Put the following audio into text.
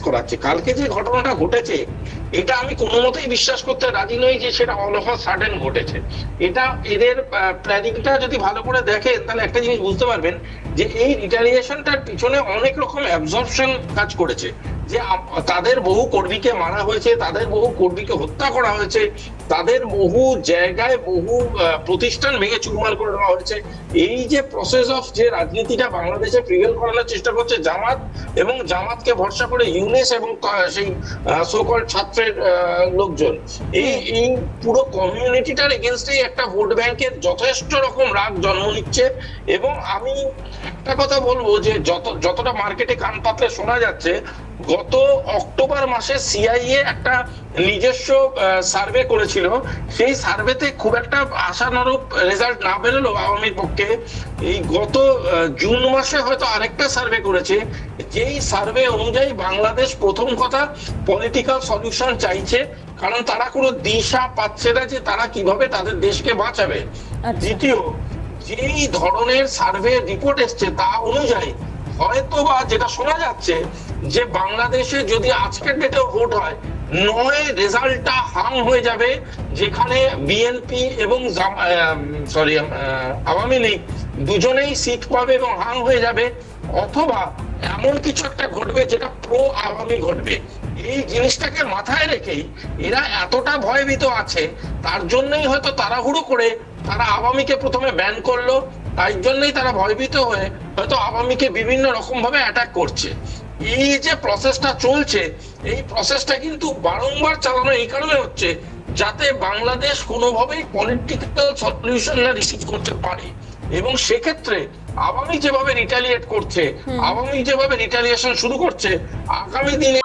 করাচ্ছে। কালকে যে ঘটনাটা ঘটেছে এটা আমি কোনো মতেই বিশ্বাস করতে রাজি নই যে সেটা অল অফ আ সাডেন ঘটেছে। এটা এদের প্ল্যানিংটা যদি ভালো করে দেখেন তাহলে একটা জিনিস বুঝতে পারবেন যে এই রিটালিয়েশনটার পিছনে অনেক রকম অ্যাবজর্পশন কাজ করেছে। যে তাদের বহু কর্মীকে মারা হয়েছে, তাদের বহু কর্মীকে হত্যা করা হয়েছে, তাদের বহু জায়গায় বহু প্রতিষ্ঠান ভেঙে চুরমার করে দেওয়া হয়েছে। এই যে প্রসেস অফ যে রাজনীতিটা বাংলাদেশে প্রিভেল করানোর চেষ্টা করছে জামাত, এবং জামাতকে ভরসা করে ইউনেস এবং সেই সোকল ছাত্রের লোকজন, এই এই পুরো কমিউনিটিটার এগেনস্টেই একটা ভোট ব্যাংকের যথেষ্ট রকম রাগ জন্ম নিচ্ছে। এবং আমি একটা কথা বলবো যে যতটা মার্কেটে কান পাতলে শোনা যাচ্ছে, গত অক্টোবর মাসে সিআইএ একটা নিজস্ব সার্ভে করেছিল। সেই সার্ভেতে খুব একটা আশানুরূপ রেজাল্ট না বেরোলো আওয়ামীর পক্ষে। এই গত জুন মাসে হয়তো আরেকটা সার্ভে করেছে, যেই সার্ভে অনুযায়ী বাংলাদেশ প্রথম কথা পলিটিক্যাল সলিউশন চাইছে, কারণ তারা কোনো দিশা পাচ্ছে না যে তারা কিভাবে তাদের দেশকে বাঁচাবে। দ্বিতীয়, যেই ধরনের সার্ভে রিপোর্ট এসছে তা অনুযায়ী হয়তো বা যেটা শোনা যাচ্ছে যে বাংলাদেশে যদি আজকের ডেটেও ভোট হয়, নয় রেজাল্টটা হাং হয়ে যাবে, যেখানে বিএনপি এবং আওয়ামী লীগ দুজনেই সিট পাবে এবং হাং হয়ে যাবে, অথবা এমন কিছু একটা ঘটবে যেটা প্রো আওয়ামী ঘটবে। এই জিনিসটাকে মাথায় রেখেই এরা এতটা ভয়ভীত আছে, তার জন্যই হয়তো তাড়াহুড়ো করে তারা আওয়ামীকে প্রথমে ব্যান করলো, তাই জন্যই তারা ভয়ভীত হয়ে হয়তো আওয়ামীকে বিভিন্ন রকম ভাবে অ্যাটাক করছে। এই যে প্রসেসটা চলছে, এই প্রসেসটা কিন্তু বারংবার চালানো এই কারণে হচ্ছে যাতে বাংলাদেশ কোনোভাবেই পলিটিক্যাল সলিউশন রিসিভ করতে পারে। এবং সেক্ষেত্রে আওয়ামী যেভাবে রিটালিয়েট করছে, আওয়ামী যেভাবে রিটালিয়েশন শুরু করছে, আগামী দিনে